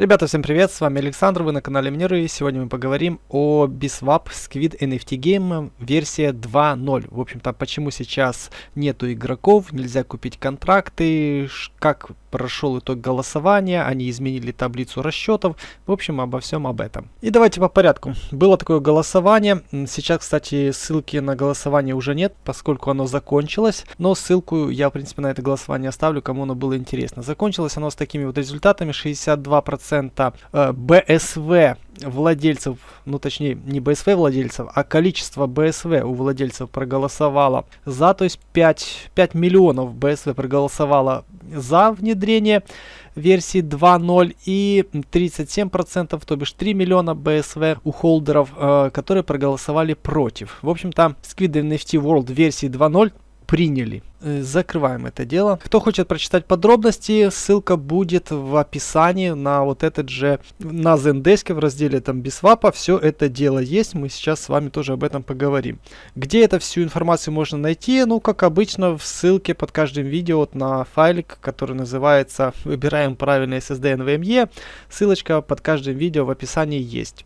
Ребята, всем привет, с вами Александр, вы на канале Минеры, и сегодня мы поговорим о Biswap Squid NFT Game версия 2.0. В общем-то, почему сейчас нету игроков, нельзя купить контракты, как прошел итог голосования, они изменили таблицу расчетов, в общем, обо всем об этом. И давайте по порядку. Было такое голосование, сейчас, кстати, ссылки на голосование уже нет, поскольку оно закончилось, но ссылку я, в принципе, на это голосование оставлю, кому оно было интересно. Закончилось оно с такими вот результатами: 62% БСВ владельцев, ну точнее не БСВ владельцев, а количество БСВ у владельцев проголосовало за, то есть 5 миллионов БСВ проголосовало за внедрение версии 2.0 и 37%, то бишь 3 миллиона БСВ у холдеров, которые проголосовали против. В общем-то, Squid NFT World версии 2.0 приняли. Закрываем это дело. Кто хочет прочитать подробности, ссылка будет в описании на вот этот же, на Zendesk в разделе там Biswap. Все это дело есть. Мы сейчас с вами тоже об этом поговорим. Где это всю информацию можно найти? Ну, как обычно, в ссылке под каждым видео вот на файлик, который называется «Выбираем правильный SSD NVMe». Ссылочка под каждым видео в описании есть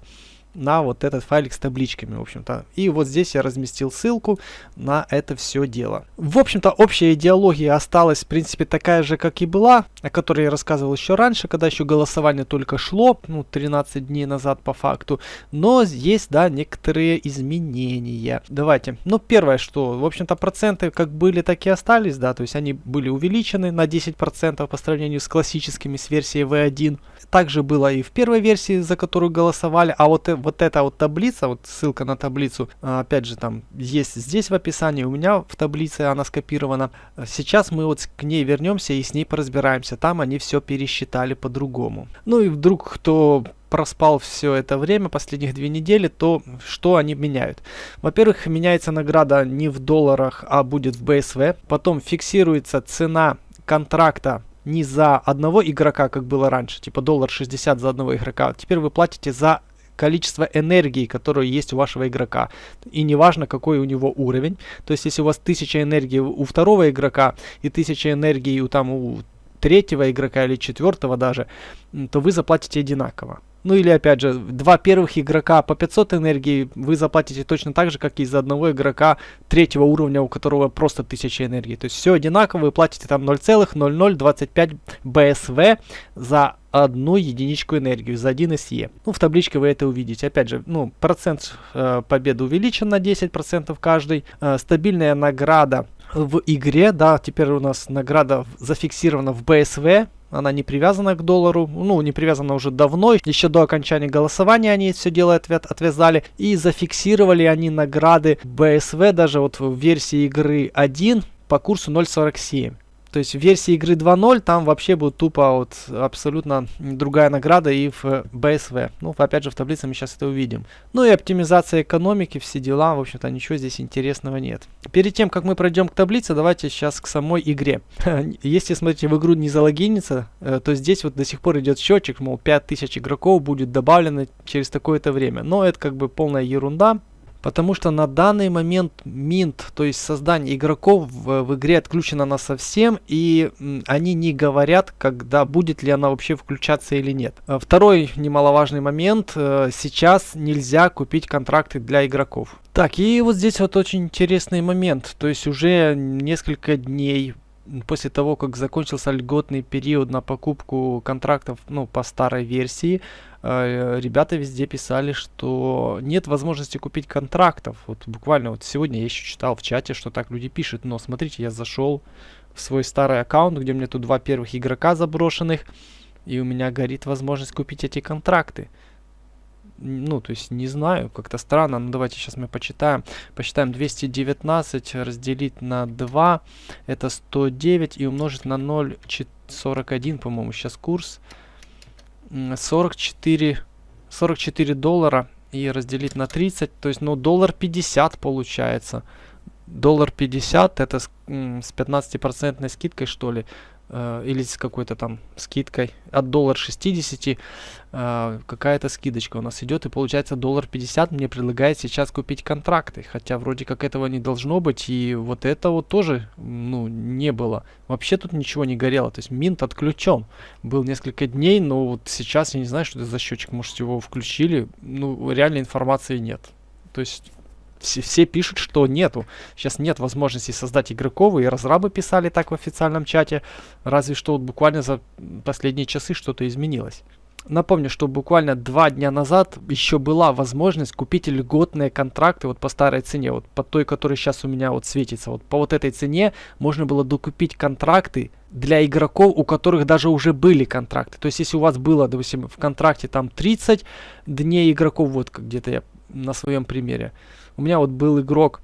на вот этот файлик с табличками, в общем-то. И вот здесь я разместил ссылку на это все дело. В общем-то, общая идеология осталась, в принципе, такая же, как и была, о которой я рассказывал еще раньше, когда еще голосование только шло, ну, 13 дней назад по факту. Но есть, да, некоторые изменения. Давайте. Ну, первое, что, в общем-то, проценты как были, так и остались, да, то есть они были увеличены на 10% по сравнению с классическими, с версией V1. Также было и в первой версии, за которую голосовали, а вот эта вот таблица, вот ссылка на таблицу, опять же, там есть здесь в описании, у меня в таблице она скопирована. Сейчас мы вот к ней вернемся и с ней поразбираемся. Там они все пересчитали по-другому. Ну и вдруг кто проспал все это время, последних 2 недели, то что они меняют? Во-первых, меняется награда не в долларах, а будет в БСВ. Потом фиксируется цена контракта не за одного игрока, как было раньше, типа $1.60 за одного игрока. Теперь вы платите за количество энергии, которое есть у вашего игрока. И неважно, какой у него уровень. То есть, если у вас 1000 энергии у второго игрока и 1000 энергии у третьего игрока или четвертого даже, то вы заплатите одинаково. Ну или опять же, 2 первых игрока по 500 энергии вы заплатите точно так же, как и за одного игрока 3-го уровня, у которого просто 1000 энергии. То есть все одинаково, вы платите там 0,0025 БСВ за одну единичку энергию, за 1 SE. Ну, в табличке вы это увидите. Опять же, ну, процент победы увеличен на 10% каждый. Стабильная награда в игре, да, теперь у нас награда зафиксирована в БСВ. Она не привязана к доллару, ну, не привязана уже давно, еще до окончания голосования они все дело отвязали, и зафиксировали они награды БСВ даже вот в версии игры 1 по курсу 0.47. То есть в версии игры 2.0 там вообще будет тупо вот абсолютно другая награда и в БСВ. Ну, опять же, в таблице мы сейчас это увидим. Ну и оптимизация экономики, все дела, в общем-то, ничего здесь интересного нет. Перед тем, как мы пройдем к таблице, давайте сейчас к самой игре. Если, смотрите, в игру не залогиниться, то здесь вот до сих пор идет счетчик, мол, 5000 игроков будет добавлено через такое-то время. Но это как бы полная ерунда. Потому что на данный момент минт, то есть создание игроков в игре отключено насовсем, и они не говорят, когда будет ли она вообще включаться или нет. Второй немаловажный момент, сейчас нельзя купить контракты для игроков. Так, и вот здесь вот очень интересный момент, то есть уже несколько дней после того, как закончился льготный период на покупку контрактов, ну, по старой версии, ребята везде писали, что нет возможности купить контрактов. Вот буквально вот сегодня я еще читал в чате, что так люди пишут. Но смотрите, я зашел в свой старый аккаунт, где у меня тут 2 первых игрока заброшенных, и у меня горит возможность купить эти контракты. Ну, то есть, не знаю, как-то странно. Ну, давайте сейчас мы почитаем. Посчитаем 219 разделить на 2. Это 109 и умножить на 0,41, по-моему, сейчас курс. 44 доллара и разделить на 30. То есть, ну, $1.50 получается. $1.50 это с 15% скидкой, что ли. или с какой-то там скидкой от $1.60 какая-то скидочка у нас идет, и получается $1.50 мне предлагает сейчас купить контракты, хотя вроде как этого не должно быть, и вот это вот тоже, ну, не было. Вообще тут ничего не горело, то есть Mint отключен. Был несколько дней, но вот сейчас я не знаю, что это за счетчик, может его включили, ну, реально информации нет. То есть все пишут, что нету. Сейчас нет возможности создать игроков, и разрабы писали так в официальном чате. Разве что вот буквально за последние часы что-то изменилось. Напомню, что буквально 2 дня назад еще была возможность купить льготные контракты вот по старой цене, вот по той, которая сейчас у меня вот светится. Вот по вот этой цене можно было докупить контракты для игроков, у которых даже уже были контракты. То есть если у вас было, допустим, в контракте там 30 дней игроков, вот где-то я на своем примере. У меня вот был игрок,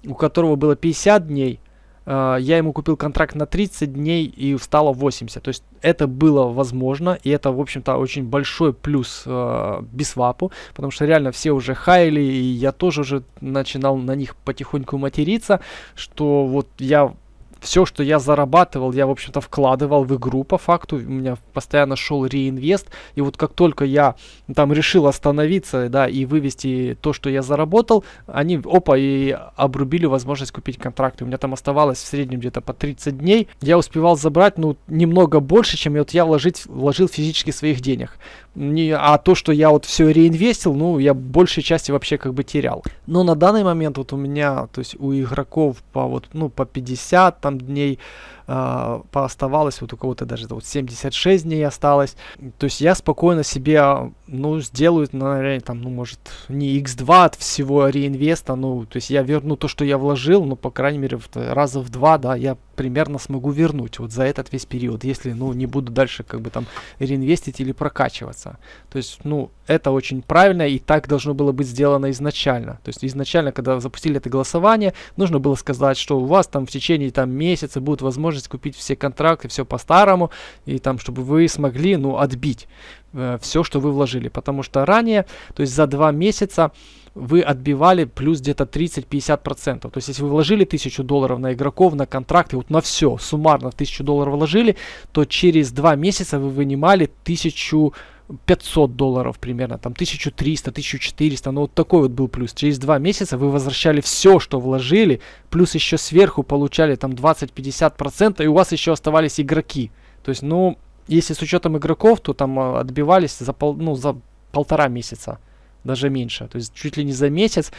у которого было 50 дней, я ему купил контракт на 30 дней и встало 80. То есть это было возможно, и это, в общем-то, очень большой плюс бисвапу, потому что реально все уже хайли, и я тоже уже начинал на них потихоньку материться, что вот я... Все, что я зарабатывал, я, в общем-то, вкладывал в игру по факту. У меня постоянно шел реинвест. И вот как только я там решил остановиться, да, и вывести то, что я заработал, они, опа, и обрубили возможность купить контракты. У меня там оставалось в среднем где-то по 30 дней. Я успевал забрать, ну, немного больше, чем вот я вложил физически своих денег. А то, что я вот все реинвестил, ну, я большей части вообще как бы терял. Но на данный момент вот у меня, то есть у игроков по вот, ну, по 50 там дней пооставалось, вот у кого-то даже вот 76 дней осталось. То есть я спокойно себе, ну, сделаю, наверное, там, ну, может, не x2 от всего реинвеста, ну, то есть я верну то, что я вложил, ну, по крайней мере, раза в 2, да, я примерно смогу вернуть вот за этот весь период, если, ну, не буду дальше как бы там реинвестить или прокачиваться. То есть, ну, это очень правильно, и так должно было быть сделано изначально. То есть изначально, когда запустили это голосование, нужно было сказать, что у вас там в течение там месяца будет возможность купить все контракты, все по-старому, и там, чтобы вы смогли, ну, отбить все, что вы вложили. Потому что ранее, то есть за 2 месяца вы отбивали плюс где-то 30-50%. То есть если вы вложили $1000 на игроков, на контракты, вот на все, суммарно $1000 вложили, то через 2 месяца вы вынимали $1500 примерно, там 1300, 1400, ну вот такой вот был плюс. Через 2 месяца вы возвращали все, что вложили, плюс еще сверху получали там 20-50%, и у вас еще оставались игроки. То есть, ну, если с учетом игроков, то там отбивались за 1,5 месяца, даже меньше. То есть чуть ли не за месяц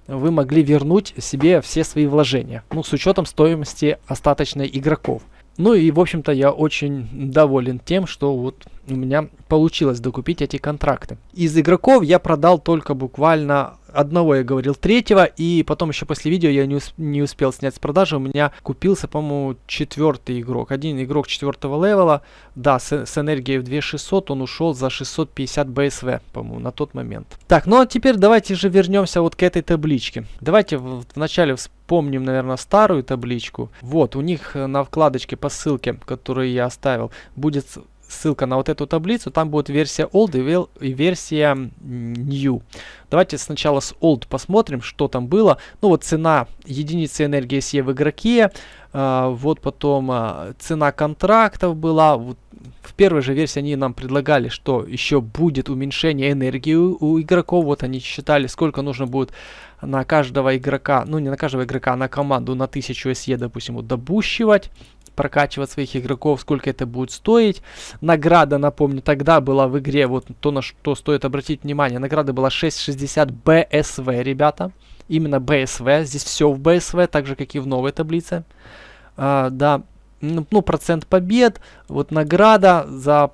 вы могли вернуть себе все свои вложения, ну, с учетом стоимости остаточной игроков. Ну и, в общем-то, я очень доволен тем, что вот у меня получилось докупить эти контракты. Из игроков я продал только буквально одного, я говорил, 3-го, и потом еще после видео я не успел снять с продажи. У меня купился, по-моему, 4-й игрок. Один игрок 4-го левела, да, с энергией в 2600, он ушел за 650 БСВ, по-моему, на тот момент. Так, ну а теперь давайте же вернемся вот к этой табличке. Давайте вначале вспомним, наверное, старую табличку. Вот, у них на вкладочке по ссылке, которую я оставил, будет ссылка на вот эту таблицу, там будет версия Old и версия New. Давайте сначала с Old посмотрим, что там было. Ну вот цена единицы энергии SE в игроке, вот потом цена контрактов была. Вот в первой же версии они нам предлагали, что еще будет уменьшение энергии у игроков. Вот они считали, сколько нужно будет на каждого игрока, ну не на каждого игрока, а на команду на 1000 SE, допустим, вот добущивать, прокачивать своих игроков, сколько это будет стоить. Награда, напомню, тогда была в игре, вот то, на что стоит обратить внимание, награда была 6,60 БСВ, ребята. Именно БСВ, здесь все в БСВ, так же, как и в новой таблице. Да, ну, процент побед, вот награда за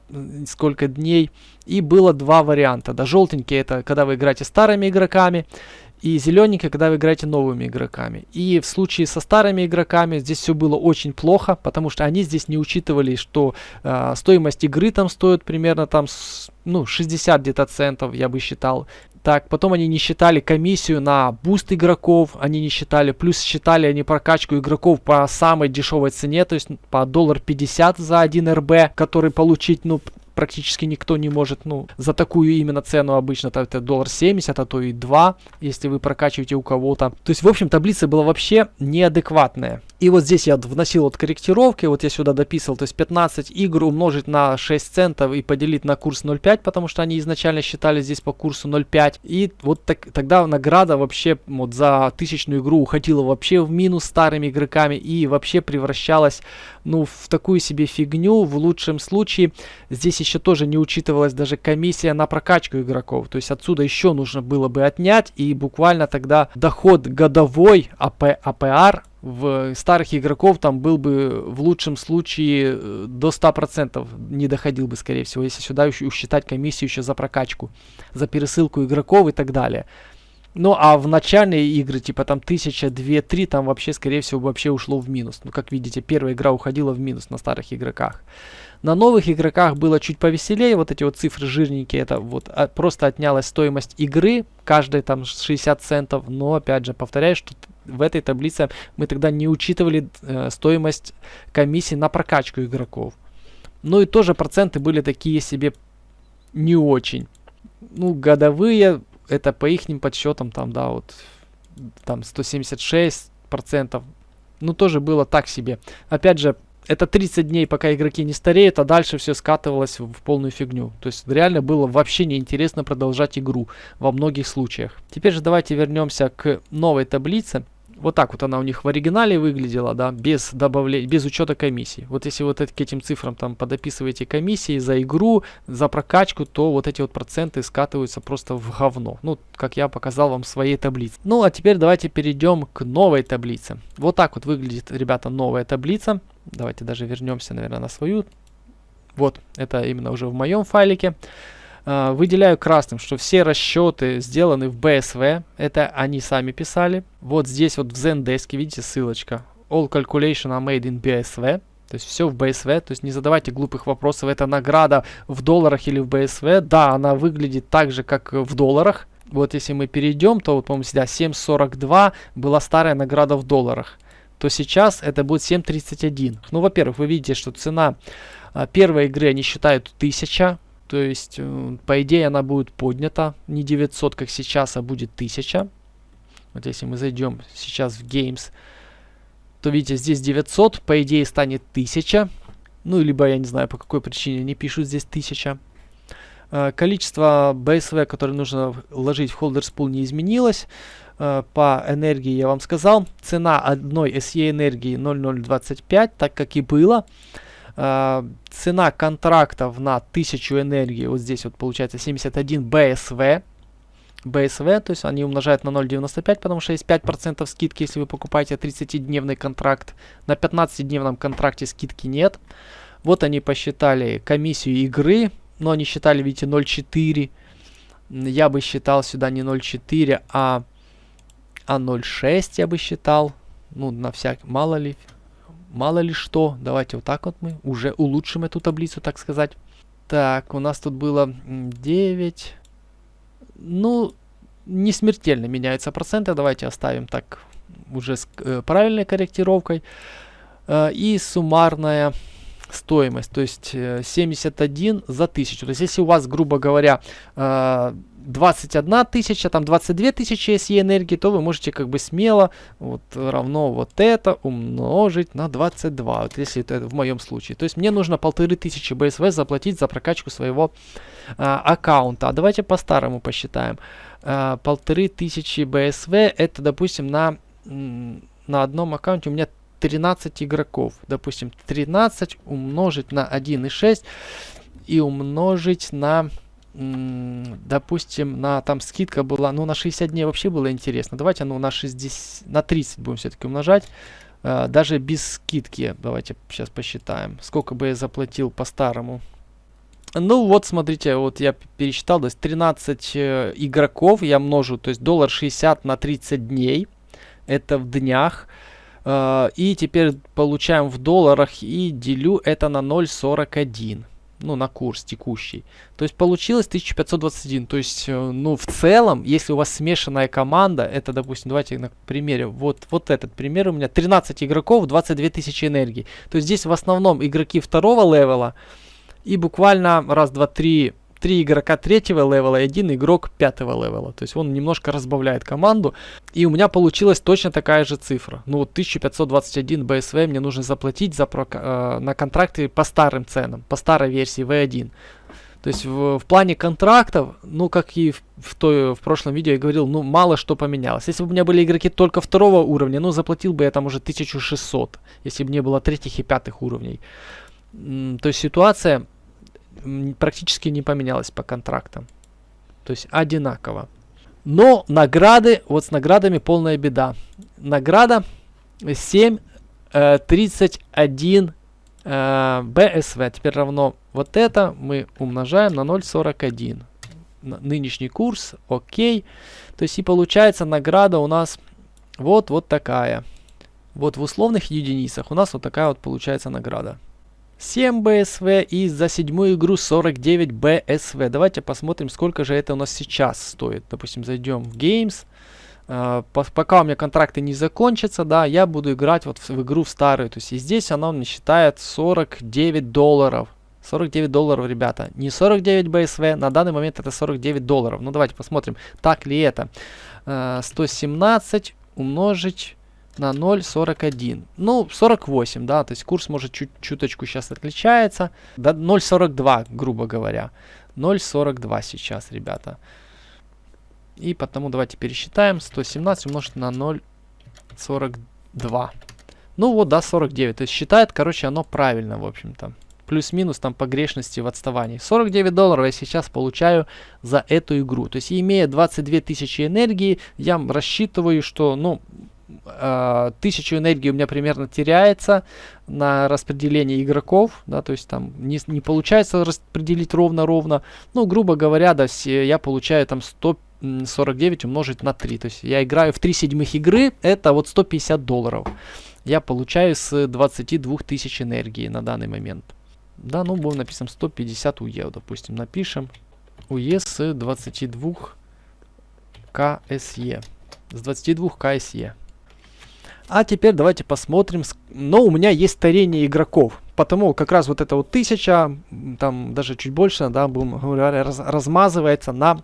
сколько дней. И было 2 варианта. Да, желтенький это когда вы играете старыми игроками, и зелененький, когда вы играете новыми игроками. И в случае со старыми игроками здесь все было очень плохо, потому что они здесь не учитывали, что стоимость игры там стоит примерно там, ну, 60 где-то центов, я бы считал. Так, потом они не считали комиссию на буст игроков, они не считали, плюс считали они прокачку игроков по самой дешевой цене, то есть по $1.50 за 1 РБ, который получить, ну, практически никто не может, ну, за такую именно цену обычно, это $1.70, а то и 2, если вы прокачиваете у кого-то. То есть, в общем, таблица была вообще неадекватная. И вот здесь я вносил вот корректировки, вот я сюда дописал, то есть 15 игр умножить на 6 центов и поделить на курс 0,5, потому что они изначально считали здесь по курсу 0,5. И вот тогда награда вообще вот за 1000-ю игру уходила вообще в минус старыми игроками и вообще превращалась, ну, в такую себе фигню. В лучшем случае здесь еще тоже не учитывалась даже комиссия на прокачку игроков. То есть отсюда еще нужно было бы отнять, и буквально тогда доход годовой APR в старых игроков там был бы в лучшем случае до 100% не доходил бы, скорее всего, если сюда еще усчитать комиссию еще за прокачку, за пересылку игроков и так далее. Ну, а в начальные игры, типа там 1000, 2, 3, там вообще, скорее всего, вообще ушло в минус. Ну, как видите, первая игра уходила в минус на старых игроках. На новых игроках было чуть повеселее, вот эти вот цифры жирненькие, это вот просто отнялась стоимость игры, каждая там 60 центов, но, опять же, повторяю, что в этой таблице мы тогда не учитывали стоимость комиссии на прокачку игроков. Ну и тоже проценты были такие себе не очень. Ну, годовые, это по ихним подсчетам, там, да, вот, там 176%, ну, тоже было так себе. Опять же, это 30 дней, пока игроки не стареют, а дальше все скатывалось в полную фигню. То есть реально было вообще неинтересно продолжать игру во многих случаях. Теперь же давайте вернемся к новой таблице. Вот так вот она у них в оригинале выглядела, да, без добавления, без учета комиссий. Вот если вот к этим цифрам там подописываете комиссии за игру, за прокачку, то вот эти вот проценты скатываются просто в говно. Ну, как я показал вам в своей таблице. Ну, а теперь давайте перейдем к новой таблице. Вот так вот выглядит, ребята, новая таблица. Давайте даже вернемся, наверное, на свою. Вот, это именно уже в моем файлике. Выделяю красным, что все расчеты сделаны в BSV. Это они сами писали. Вот здесь вот в Zendesk, видите, ссылочка. All calculation are made in BSV. То есть все в BSV. То есть не задавайте глупых вопросов. Это награда в долларах или в BSV. Да, она выглядит так же, как в долларах. Вот если мы перейдем, то вот, по-моему, сюда 7.42 была старая награда в долларах. То сейчас это будет 7.31. Ну, во-первых, вы видите, что цена первой игры они считают 1000. То есть, по идее, она будет поднята. Не 900, как сейчас, а будет 1000. Вот если мы зайдем сейчас в Games, то видите, здесь 900. По идее, станет 1000. Ну, либо, я не знаю, по какой причине они пишут здесь 1000. Количество BSV, которое нужно вложить в Holders Pool, не изменилось. По энергии я вам сказал. Цена одной SE энергии 0.025, так как и было. Цена контрактов на 1000 энергии, вот здесь вот получается 71 BSV. BSV, то есть они умножают на 0.95, потому что есть 5% скидки, если вы покупаете 30-дневный контракт. На 15-дневном контракте скидки нет. Вот они посчитали комиссию игры, но они считали, видите, 0.4. Я бы считал сюда не 0.4, а 0.6 я бы считал. Ну, на всякий, мало ли что. Давайте вот так вот мы уже улучшим эту таблицу, так сказать. Так, у нас тут было 9. Ну, не смертельно меняются проценты. Давайте оставим так уже с правильной корректировкой. И суммарная стоимость, то есть 71 за 1000. То есть если у вас, грубо говоря, 21 тысяча, там 22 тысячи SE энергии, то вы можете как бы смело вот равно вот это умножить на 22, вот если это в моем случае. То есть мне нужно 1500 BSV заплатить за прокачку своего аккаунта. А давайте по-старому посчитаем. 1500 BSV это, допустим, на одном аккаунте у меня 13 игроков. Допустим, 13 умножить на 1,6 и умножить на, допустим, на там скидка была, ну на 60 дней вообще было интересно. Давайте, ну на 60, на 30 будем все-таки умножать. Даже без скидки. Давайте сейчас посчитаем, сколько бы я заплатил по-старому. Ну вот, смотрите, вот я пересчитал, то есть 13 игроков я множу, то есть $60 на 30 дней. Это в днях. И теперь получаем в долларах и делю это на 0.41. Ну, на курс текущий. То есть получилось 1521. То есть, ну, в целом, если у вас смешанная команда, это, допустим, давайте на примере, вот этот пример у меня 13 игроков, 22 тысячи энергии. То есть здесь в основном игроки второго левела. И буквально раз, два, три 3 игрока 3-го левела и 1 игрок 5-го левела. То есть он немножко разбавляет команду. И у меня получилась точно такая же цифра. Ну вот 1521 BSV мне нужно заплатить на контракты по старым ценам, по старой версии V1. То есть в плане контрактов, ну как и в прошлом видео я говорил, ну мало что поменялось. Если бы у меня были игроки только 2-го уровня, ну заплатил бы я там уже 1600, если бы не было 3-х и 5-х уровней. То есть ситуация практически не поменялась по контрактам. То есть одинаково. Но награды, вот с наградами полная беда. Награда 7.31 BSV. Теперь равно вот это мы умножаем на 0.41. Нынешний курс, окей. То есть и получается награда у нас вот такая. Вот в условных единицах у нас вот такая вот получается награда. 7 BSV и за 7-ю игру 49 BSV. Давайте посмотрим, сколько же это у нас сейчас стоит. Допустим, зайдем в Games. Пока у меня контракты не закончатся, да, я буду играть вот в игру в старую. То есть и здесь она мне считает 49 долларов. 49 долларов, ребята. Не 49 BSV, на данный момент это 49 долларов. Ну давайте посмотрим, так ли это. 117 умножить на 0.41. Ну, 48, да, то есть курс может чуточку сейчас отличается. Да, 0.42, грубо говоря. 0.42 сейчас, ребята. И потому давайте пересчитаем. 117 умножить на 0.42. Ну вот, да, 49. То есть считает, короче, оно правильно, в общем-то. Плюс-минус там погрешности в отставании. 49 долларов я сейчас получаю за эту игру. То есть, имея 22 тысячи энергии, я рассчитываю, что, ну, 1000 энергии у меня примерно теряется на распределение игроков, да, то есть там не получается распределить ровно. Ну, грубо говоря, да, я получаю там 149 умножить на 3. То есть я играю в 3/7 игры, это вот 150 долларов. Я получаю с 22 тысяч энергии на данный момент. Да, ну будем написать 150 УЕ, допустим, напишем. УЕ с 22 КСЕ. С 22 КСЕ. А теперь давайте посмотрим. Но у меня есть старение игроков. Потому как раз вот это вот 1000, там даже чуть больше, да, будем говоря, размазывается на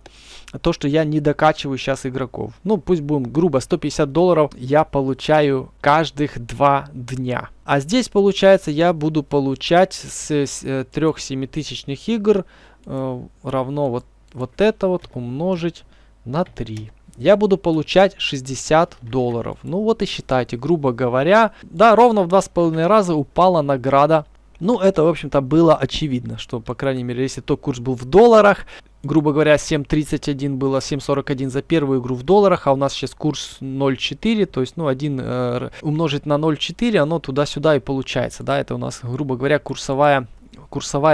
то, что я не докачиваю сейчас игроков. Ну, пусть будем грубо, 150 долларов я получаю каждых 2 дня. А здесь, получается, я буду получать с 3 7000 игр равно вот это вот умножить на 3. Я буду получать 60 долларов. Ну вот и считайте, грубо говоря, да, ровно в 2,5 раза упала награда. Ну, это, в общем-то, было очевидно, что, по крайней мере, если тот курс был в долларах, грубо говоря, 7.31 было, 7.41 за первую игру в долларах, а у нас сейчас курс 0.4, то есть, ну, 1 умножить на 0.4, оно туда-сюда и получается, да, это у нас, грубо говоря, курсовая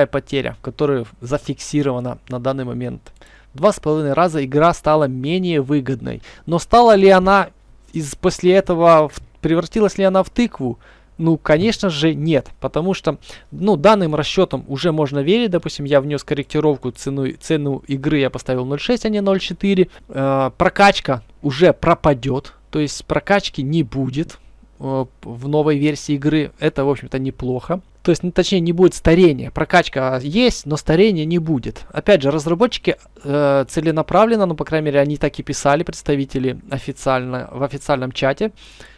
потеря, которая зафиксирована на данный момент. 2,5 раза игра стала менее выгодной. Но стала ли она после этого, превратилась ли она в тыкву? Ну, конечно же, нет. Потому что, ну, данным расчетам уже можно верить. Допустим, я внес корректировку, цену игры я поставил 0.6, а не 0.4. Прокачка уже пропадет. То есть прокачки не будет в новой версии игры. Это, в общем-то, неплохо. То есть, ну, точнее, не будет старения. Прокачка есть, но старения не будет. Опять же, разработчики целенаправленно, ну, по крайней мере, они так и писали, представители в официальном чате,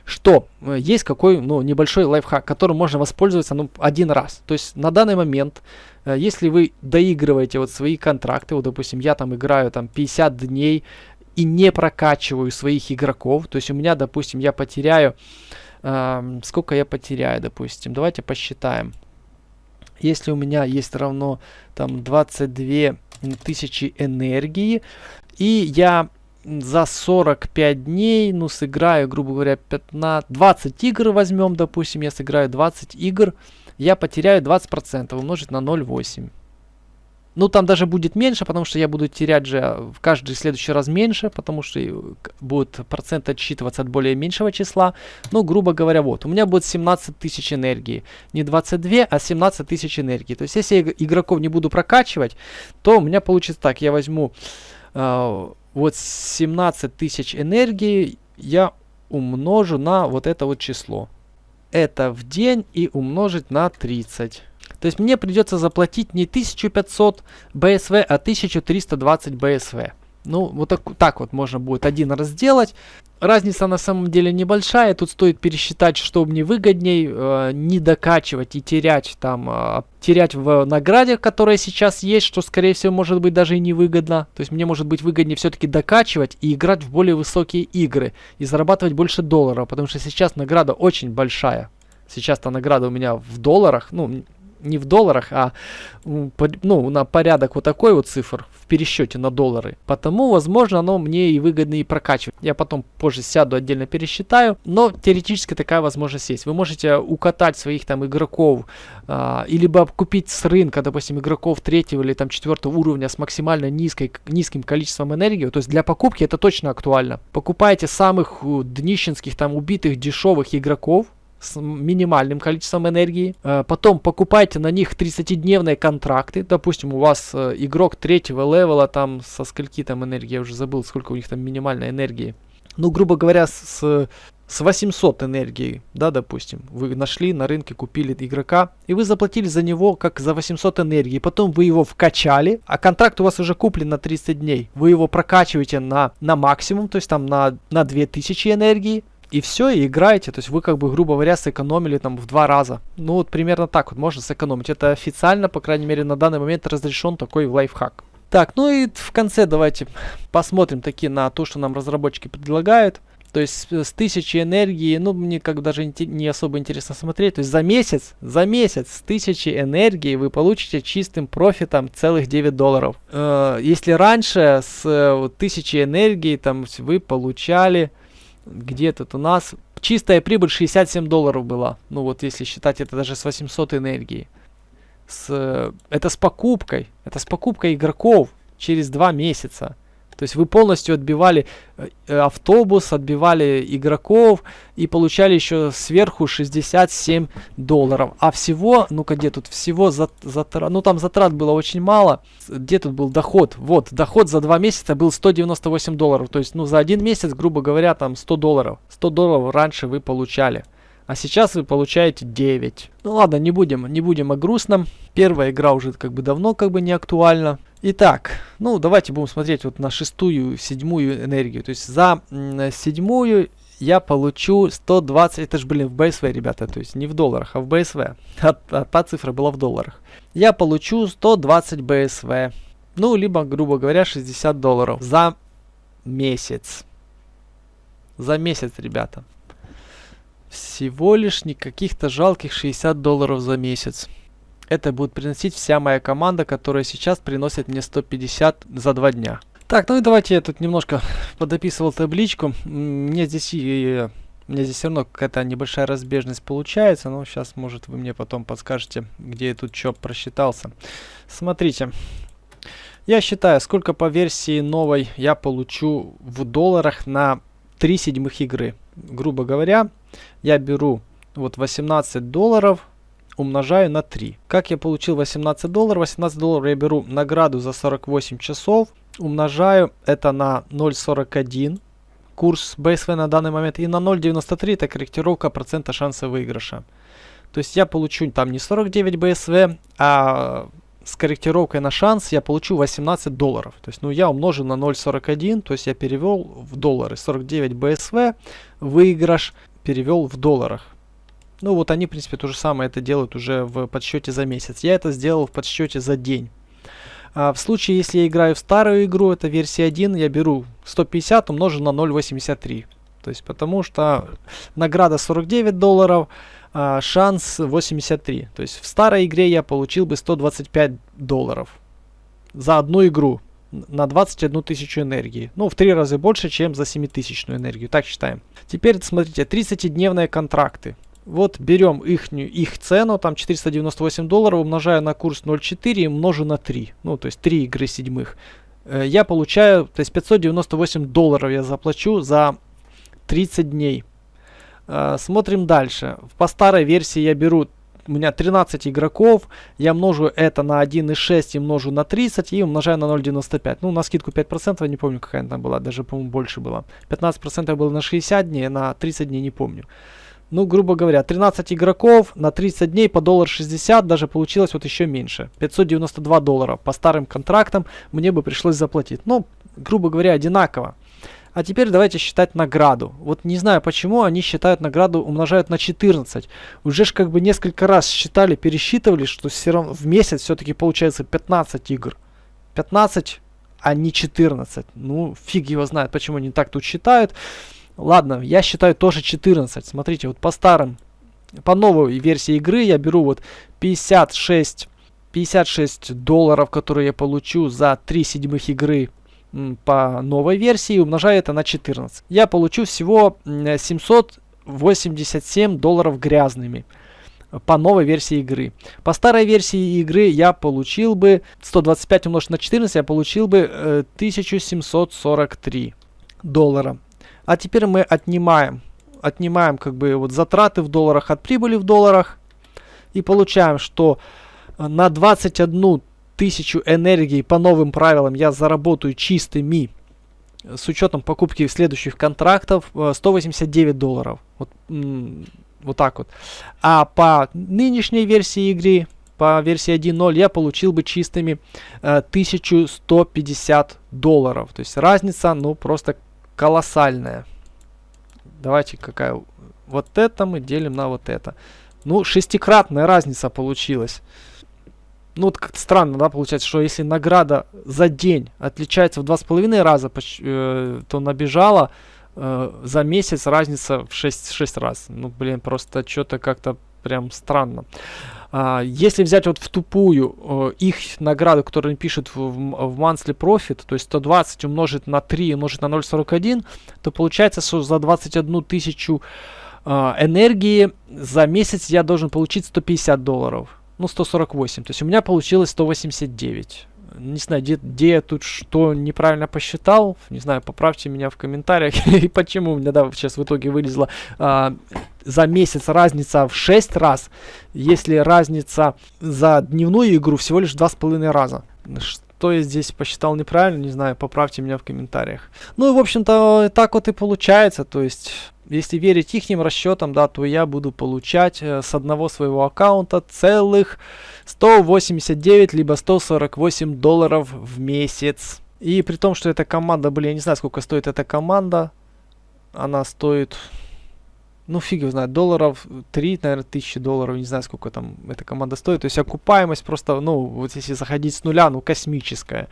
что есть какой, ну, небольшой лайфхак, которым можно воспользоваться, ну, один раз. То есть, на данный момент, если вы доигрываете вот свои контракты, вот, допустим, я там играю там 50 дней и не прокачиваю своих игроков, то есть, у меня, допустим, я потеряю... сколько я потеряю, допустим. Давайте посчитаем. Если у меня есть равно там 22 тысячи энергии, и я за 45 дней, ну, сыграю, грубо говоря, 20 игр возьмем, допустим, я сыграю 20 игр, я потеряю 20%, умножить на 0,8. Ну, там даже будет меньше, потому что я буду терять же в каждый следующий раз меньше, потому что будет процент отсчитываться от более меньшего числа. Ну, грубо говоря, вот, у меня будет 17 тысяч энергии. Не 22, а 17 тысяч энергии. То есть, если я игроков не буду прокачивать, то у меня получится так. Я возьму вот 17 тысяч энергии, я умножу на вот это вот число. Это в день и умножить на 30. То есть мне придется заплатить не 1500 БСВ, а 1320 БСВ. Ну, вот так вот можно будет один раз сделать. Разница на самом деле небольшая. Тут стоит пересчитать, что мне выгодней, не докачивать и терять терять в награде, которая сейчас есть, что, скорее всего, может быть даже и невыгодно. То есть мне может быть выгоднее все-таки докачивать и играть в более высокие игры и зарабатывать больше долларов, потому что сейчас награда очень большая. Сейчас-то награда у меня в долларах, ну, не в долларах, а на порядок вот такой вот цифр в пересчете на доллары. Потому, возможно, оно мне и выгодно и прокачивать. Я потом позже сяду, отдельно пересчитаю. Но теоретически такая возможность есть. Вы можете укатать своих там игроков, и либо купить с рынка, допустим, игроков 3-го или там 4-го уровня с максимально низким количеством энергии. То есть для покупки это точно актуально. Покупайте самых днищенских, там убитых, дешевых игроков с минимальным количеством энергии. Потом покупайте на них 30-дневные контракты. Допустим, у вас игрок 3-го левела, там со скольки там энергии, я уже забыл, сколько у них там минимальной энергии. Ну, грубо говоря, с 800 энергии, да, допустим, вы нашли на рынке, купили игрока, и вы заплатили за него как за 800 энергии. Потом вы его вкачали, а контракт у вас уже куплен на 30 дней. Вы его прокачиваете на максимум, то есть там на 2000 энергии. И все, и играете. То есть вы, как бы, грубо говоря, сэкономили там в 2 раза. Ну, вот примерно так вот можно сэкономить. Это официально, по крайней мере, на данный момент разрешен такой лайфхак. Так, ну и в конце давайте посмотрим таки на то, что нам разработчики предлагают. То есть с 1000 энергии, ну, мне как даже не особо интересно смотреть. То есть за месяц с 1000 энергии вы получите чистым профитом целых $9. Если раньше с 1000 энергии там вы получали... Где тут у нас чистая прибыль $67 была. Ну вот если считать это даже с 800 энергии. Это с покупкой. Это с покупкой игроков через 2 месяца. То есть вы полностью отбивали автобус, отбивали игроков и получали еще сверху $67. А всего, ну-ка где тут, всего затрат, ну там затрат было очень мало. Где тут был доход? Вот, доход за 2 месяца был $198. То есть, ну за 1 месяц, грубо говоря, там $100. $100 раньше вы получали. А сейчас вы получаете 9. Ну ладно, не будем о грустном. Первая игра уже как бы давно как бы не актуальна. Итак, ну давайте будем смотреть вот на 6-ю, 7-ю энергию. То есть за 7-ю я получу 120, это же, блин, в БСВ, ребята, то есть не в долларах, а в БСВ. Та цифра была в долларах. Я получу 120 БСВ. Ну, либо, грубо говоря, $60 за месяц. За месяц, ребята. Всего лишь никаких-то жалких $60 за месяц. Это будет приносить вся моя команда, которая сейчас приносит мне 150 за 2 дня. Так, ну и давайте я тут немножко подописывал табличку. Мне здесь все равно какая-то небольшая разбежность получается. Но сейчас, может, вы мне потом подскажете, где я тут что просчитался. Смотрите. Я считаю, сколько по версии новой я получу в долларах на 3/7 игры. Грубо говоря, я беру вот $18, умножаю на 3. Как я получил $18? $18 я беру награду за 48 часов, умножаю это на 0,41 курс БСВ на данный момент и на 0,93 это корректировка процента шанса выигрыша. То есть я получу там не 49 БСВ, а с корректировкой на шанс я получу $18. То есть, ну, я умножу на 0,41, то есть я перевел в доллары. 49 БСВ, выигрыш перевел в долларах. Ну, вот они, в принципе, то же самое это делают уже в подсчете за месяц. Я это сделал в подсчете за день. В случае, если я играю в старую игру, это версия 1, я беру 150 умножу на 0,83. То есть, потому что награда $49, шанс 83. То есть в старой игре я получил бы $125 за одну игру на 21 тысячу энергии. Ну, в 3 раза больше, чем за 7000 энергию. Так считаем. Теперь смотрите, 30-дневные контракты. Вот берем их цену, там $498, умножаю на курс 0,4 и умножу на 3. Ну, то есть 3 игры седьмых. Я получаю, то есть $598 я заплачу за 30 дней. Смотрим дальше. По старой версии я беру, у меня 13 игроков, я множу это на 1,6 и множу на 30 и умножаю на 0,95. Ну, на скидку 5%, не помню, какая она там была, даже, по-моему, больше была. 15% было на 60 дней, на 30 дней не помню. Ну, грубо говоря, 13 игроков на 30 дней по $1.60, даже получилось вот еще меньше. $592 по старым контрактам мне бы пришлось заплатить. Ну, грубо говоря, одинаково. А теперь давайте считать награду. Вот не знаю почему они считают награду, умножают на 14. Уже ж как бы несколько раз считали, пересчитывали, что все равно в месяц все-таки получается 15 игр. 15, а не 14. Ну, фиг его знает, почему они так тут считают. Ладно, я считаю тоже 14. Смотрите, вот по новой версии игры я беру вот 56 долларов, которые я получу за 3 седьмых игры по новой версии, умножаю это на 14. Я получу всего 787 долларов грязными по новой версии игры. По старой версии игры я получил бы 125 умножить на 14, я получил бы 1743 доллара. А теперь мы отнимаем как бы вот затраты в долларах от прибыли в долларах и получаем, что на 21 тысячу энергии по новым правилам я заработаю чистыми с учетом покупки следующих контрактов 189 долларов. Вот так вот. А по нынешней версии игры, по версии 1.0, я получил бы чистыми 1150 долларов. То есть разница, ну, просто колоссальная. Давайте какая... Вот это мы делим на вот это. Ну, шестикратная разница получилась. Ну, вот как-то странно, да, получается, что если награда за день отличается в 2,5 раза, то набежала за месяц разница в 6 раз. Ну, блин, просто что-то как-то прям странно. Если взять вот в тупую их награду, которую они пишут в monthly profit, то есть 120 умножить на 3 умножить на 0,41, то получается, что за 21 тысячу энергии за месяц я должен получить 150 долларов. Ну, 148. То есть у меня получилось 189. Не знаю, где я тут что неправильно посчитал. Не знаю, поправьте меня в комментариях. И почему у меня, да, сейчас в итоге вылезла за месяц разница в 6 раз, если разница за дневную игру всего лишь 2,5 раза. Что я здесь посчитал неправильно, не знаю, поправьте меня в комментариях. Ну и, в общем-то, так вот и получается. То есть... Если верить ихним расчетам, да, то я буду получать с одного своего аккаунта целых 189 либо 148 долларов в месяц. И при том, что эта команда, блин, я не знаю, сколько стоит эта команда. Она стоит, ну фиг его знает, долларов 3, наверное, $1000, не знаю, сколько там эта команда стоит. То есть окупаемость просто, ну, вот если заходить с нуля, ну, космическая.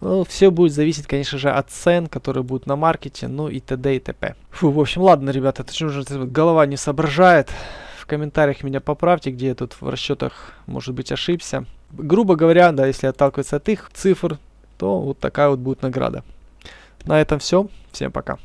Ну, все будет зависеть, конечно же, от цен, которые будут на маркете, ну и т.д. и т.п. Фу, в общем, ладно, ребята, это уже голова не соображает. В комментариях меня поправьте, где я тут в расчетах, может быть, ошибся. Грубо говоря, да, если отталкиваться от их цифр, то вот такая вот будет награда. На этом все. Всем пока.